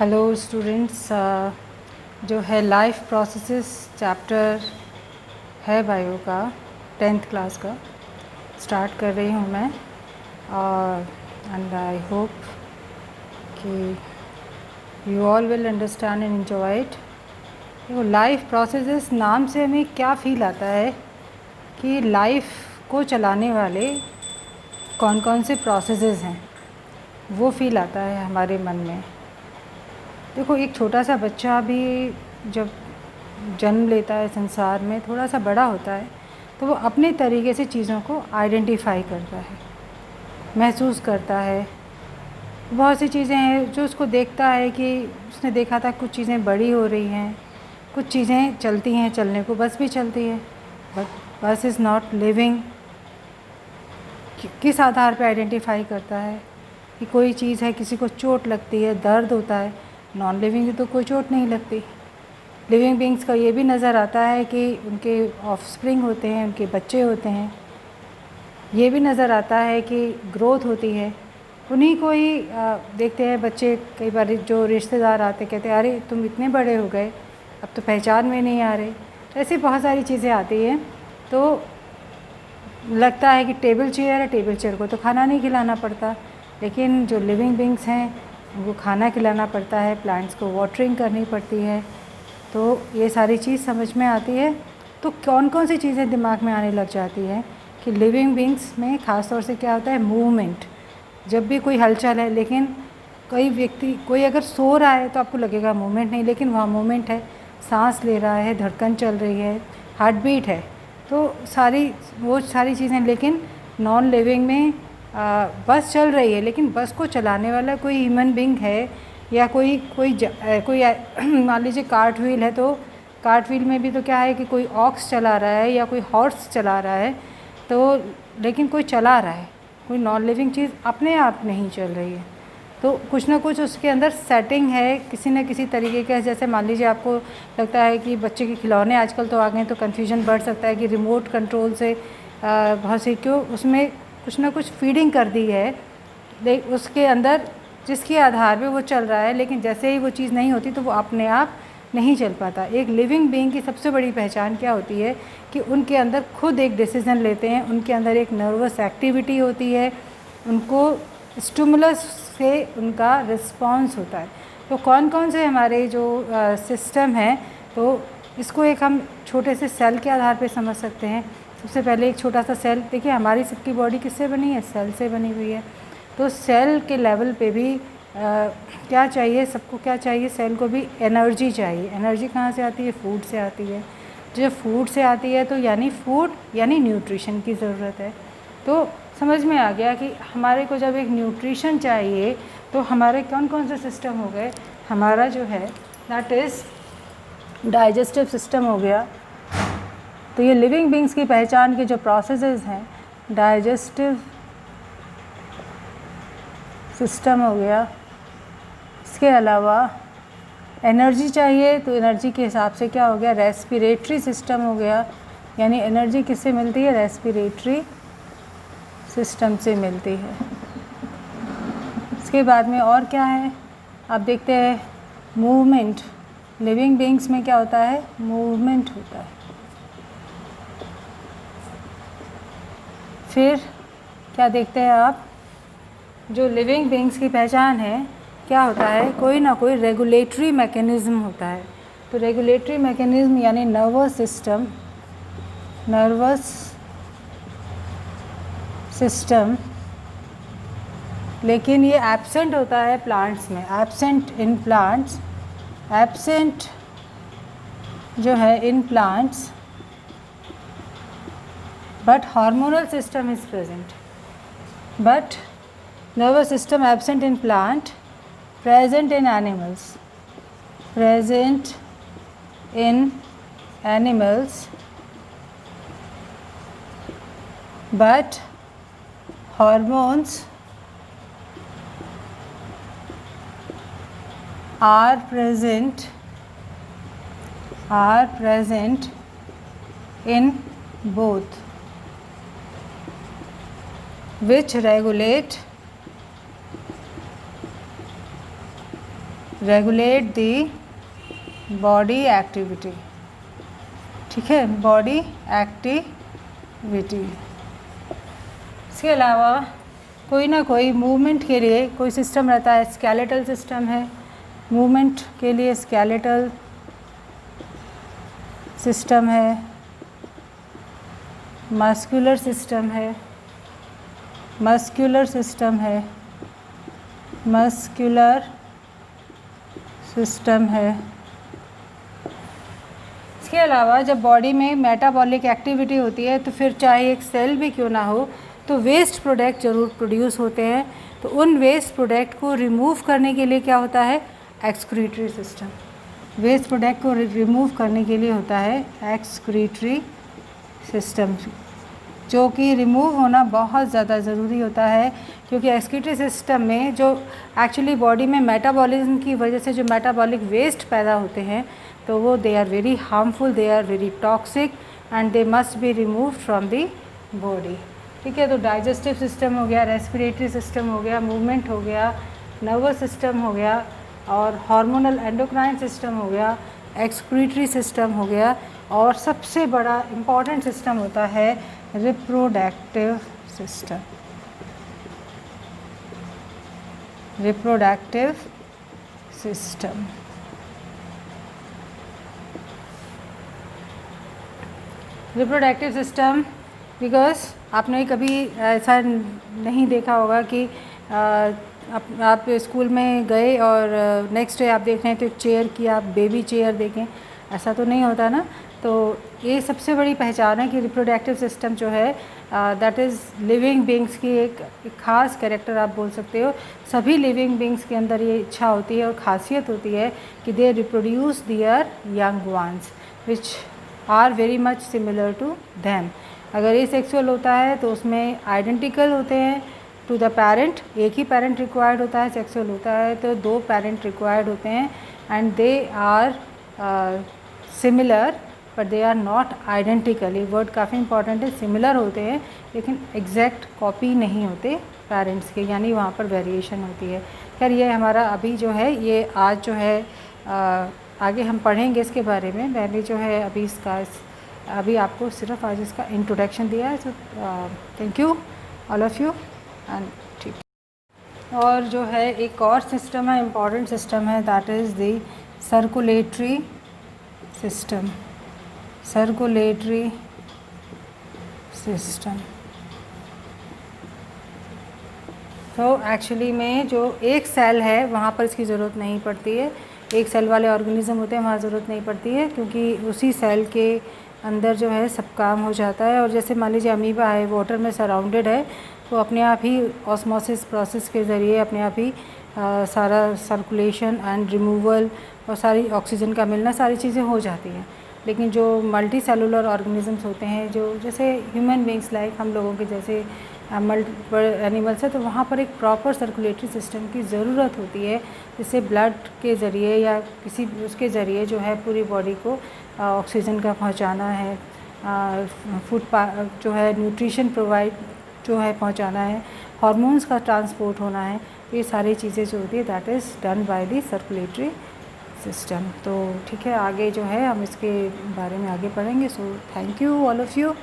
Hello students, जो है life processes chapter है बायो का 10th क्लास का स्टार्ट कर रही हूँ मैं। और एंड आई होप कि you all will understand and enjoy it. देखो, लाइफ प्रोसेसेस नाम से हमें क्या फील आता है कि लाइफ को चलाने वाले कौन कौन से प्रोसेसेस हैं, वो फील आता है हमारे मन में। देखो, एक छोटा सा बच्चा भी जब जन्म लेता है संसार में, थोड़ा सा बड़ा होता है, तो वो अपने तरीके से चीज़ों को आइडेंटिफाई करता है, महसूस करता है। बहुत सी चीज़ें हैं जो उसको देखता है कि उसने देखा था कुछ चीज़ें बड़ी हो रही हैं, कुछ चीज़ें चलती हैं, चलने को बस भी चलती है, बट बस इज़ नॉट लिविंग। किस आधार पे आइडेंटिफाई करता है कि कोई चीज़ है, किसी को चोट लगती है, दर्द होता है। नॉन लिविंग की तो कोई चोट नहीं लगती। लिविंग बींग्स का ये भी नज़र आता है कि उनके ऑफस्प्रिंग होते हैं, उनके बच्चे होते हैं। ये भी नज़र आता है कि ग्रोथ होती है। उन्हीं को ही देखते हैं बच्चे, कई बार जो रिश्तेदार आते कहते हैं अरे तुम इतने बड़े हो गए, अब तो पहचान में नहीं आ रहे। ऐसी बहुत सारी चीज़ें आती हैं। तो लगता है कि टेबल चेयर है, टेबल चेयर को तो खाना नहीं खिलाना पड़ता, लेकिन जो लिविंग बींग्स हैं उनको खाना खिलाना पड़ता है, प्लांट्स को वाटरिंग करनी पड़ती है। तो ये सारी चीज़ समझ में आती है। तो कौन कौन सी चीज़ें दिमाग में आने लग जाती हैं कि लिविंग बींग्स में ख़ास तौर से क्या होता है, मूवमेंट। जब भी कोई हलचल है, लेकिन कोई अगर सो रहा है तो आपको लगेगा मूवमेंट नहीं, लेकिन वहाँ मूवमेंट है, सांस ले रहा है, धड़कन चल रही है, हार्ट बीट है। तो वो सारी चीज़ें। लेकिन नॉन लिविंग में बस चल रही है, लेकिन बस को चलाने वाला कोई ह्यूमन बींग है या कोई मान लीजिए कार्ट व्हील है, तो कार्ट व्हील में भी तो क्या है कि कोई ऑक्स चला रहा है या कोई हॉर्स चला रहा है, तो लेकिन कोई चला रहा है। कोई नॉन लिविंग चीज़ अपने आप नहीं चल रही है। तो कुछ ना कुछ उसके अंदर सेटिंग है, किसी न किसी तरीके का। जैसे मान लीजिए आपको लगता है कि बच्चे के खिलौने आजकल तो आ गए, तो कन्फ्यूजन बढ़ सकता है कि रिमोट कंट्रोल से बहुत सी क्यों उसमें कुछ ना कुछ फीडिंग कर दी है उसके अंदर, जिसके आधार पे वो चल रहा है। लेकिन जैसे ही वो चीज़ नहीं होती तो वो अपने आप नहीं चल पाता। एक लिविंग बीइंग की सबसे बड़ी पहचान क्या होती है कि उनके अंदर खुद एक डिसीज़न लेते हैं, उनके अंदर एक नर्वस एक्टिविटी होती है, उनको स्टिमुलस से उनका रिस्पॉन्स होता है। तो कौन कौन से हमारे जो सिस्टम हैं, तो इसको एक हम छोटे से सेल के आधार पे समझ सकते हैं। सबसे पहले एक छोटा सा सेल, देखिए हमारी सबकी बॉडी किससे बनी है, सेल से बनी हुई है। तो सेल के लेवल पे भी क्या चाहिए, सबको क्या चाहिए, सेल को भी एनर्जी चाहिए। एनर्जी कहाँ से आती है, फूड से आती है। जब फूड से आती है तो यानी फूड यानी न्यूट्रिशन की ज़रूरत है। तो समझ में आ गया कि हमारे को जब एक न्यूट्रिशन चाहिए तो हमारे कौन कौन से सिस्टम हो गए। हमारा जो है दैट इज़ डाइजेस्टिव सिस्टम हो गया। तो ये लिविंग बींग्स की पहचान के जो प्रोसेसेस हैं, डाइजेस्टिव सिस्टम हो गया। इसके अलावा एनर्जी चाहिए, तो एनर्जी के हिसाब से क्या हो गया, रेस्पिरेटरी सिस्टम हो गया। यानी एनर्जी किससे मिलती है, रेस्पिरेटरी सिस्टम से मिलती है। इसके बाद में और क्या है, आप देखते हैं मूवमेंट। लिविंग बींग्स में क्या होता है, मूवमेंट होता है। फिर क्या देखते हैं आप, जो लिविंग बींग्स की पहचान है क्या होता है, कोई ना कोई रेगुलेटरी मैकेनिज़्म होता है। तो रेगुलेटरी मैकेनिज़्म यानी नर्वस सिस्टम, लेकिन ये एब्सेंट होता है प्लांट्स में, एब्सेंट इन प्लांट्स, एब्सेंट जो है in plants, but hormonal system is present. But nervous system absent in plant, present in animals, present in animals, but hormones are present in both, which regulate regulate the body activity, ठीक है, body activity. इसके अलावा कोई ना कोई movement के लिए कोई सिस्टम रहता है, स्केलेटल सिस्टम है, मूवमेंट के लिए स्केलेटल सिस्टम है, मस्कुलर सिस्टम है, मस्कुलर सिस्टम है, मस्कुलर सिस्टम है। इसके अलावा जब बॉडी में मेटाबॉलिक एक्टिविटी होती है तो फिर चाहे एक सेल भी क्यों ना हो तो वेस्ट प्रोडक्ट ज़रूर प्रोड्यूस होते हैं। तो उन वेस्ट प्रोडक्ट को रिमूव करने के लिए क्या होता है, एक्सक्रीटरी सिस्टम। वेस्ट प्रोडक्ट को रिमूव करने के लिए होता है एक्सक्रीटरी सिस्टम, जो कि रिमूव होना बहुत ज़्यादा ज़रूरी होता है, क्योंकि एक्सक्रीटरी सिस्टम में जो एक्चुअली बॉडी में मेटाबॉलिज्म की वजह से जो मेटाबॉलिक वेस्ट पैदा होते हैं तो वो they are very harmful, they are very toxic and they must be remove from the body, ठीक है। तो डाइजेस्टिव सिस्टम हो गया, रेस्पिरेटरी सिस्टम हो गया, मूवमेंट हो गया, नर्वस सिस्टम हो गया और हार्मोनल एंडोक्राइन सिस्टम हो गया, एक्सक्रीटरी सिस्टम हो गया, और सबसे बड़ा इम्पॉर्टेंट सिस्टम होता है reproductive system. Reproductive system, reproductive system because आपने कभी ऐसा नहीं देखा होगा कि आप स्कूल में गए और नेक्स्ट डे आप देख रहे हैं तो एक चेयर की आप बेबी चेयर देखें, ऐसा तो नहीं होता ना। तो ये सबसे बड़ी पहचान है कि रिप्रोडक्टिव सिस्टम जो है दैट इज़ लिविंग बींग्स की एक ख़ास कैरेक्टर आप बोल सकते हो। सभी लिविंग बींग्स के अंदर ये इच्छा होती है और ख़ासियत होती है कि they reproduce their young ones which are very much similar to them. अगर ये सेक्सुअल होता है तो उसमें आइडेंटिकल होते हैं टू द पेरेंट, एक ही पेरेंट रिक्वायर्ड होता है। सेक्सुअल होता है तो 2 पेरेंट रिक्वायर्ड होते हैं and they are similar but they are not identical. ये वर्ड काफ़ी इंपॉर्टेंट है, सिमिलर होते हैं लेकिन एग्जैक्ट कॉपी नहीं होते पेरेंट्स के, यानी वहाँ पर वेरिएशन होती है। खैर ये हमारा अभी जो है ये आज जो है आगे हम पढ़ेंगे इसके बारे में। मैंने जो है अभी अभी आपको सिर्फ आज इसका इंट्रोडक्शन दिया है। So thank you all of you and ठीक। और जो है एक और सिस्टम है, इम्पॉर्टेंट सिस्टम है, that is the circulatory system. Circulatory system तो एक्चुअली में जो एक सेल है वहाँ पर इसकी ज़रूरत नहीं पड़ती है। एक सेल वाले ऑर्गेनिज्म होते हैं वहाँ ज़रूरत नहीं पड़ती है, क्योंकि उसी सेल के अंदर जो है सब काम हो जाता है। और जैसे मान लीजिए अमीबा है, वाटर में सराउंडेड है, तो अपने आप ही ऑस्मोसिस प्रोसेस के ज़रिए अपने आप ही सारा सर्कुलेशन एंड रिमूवल और सारी ऑक्सीजन का मिलना सारी चीज़ें हो जाती हैं। लेकिन जो मल्टी सेलुलर ऑर्गेनिजम्स होते हैं, जो जैसे ह्यूमन बींग्स लाइक हम लोगों के जैसे मल्टीपल एनिमल्स है, तो वहाँ पर एक प्रॉपर सर्कुलेटरी सिस्टम की ज़रूरत होती है, जिससे ब्लड के ज़रिए या किसी उसके ज़रिए जो है पूरी बॉडी को ऑक्सीजन का पहुँचाना है, फूड जो है न्यूट्रिशन प्रोवाइड जो है पहुँचाना है, हार्मोन्स का ट्रांसपोर्ट होना है। ये सारी चीज़ें जो होती है that is done by the circulatory system. तो ठीक है, आगे जो है हम इसके बारे में आगे पढ़ेंगे। So thank you all of you.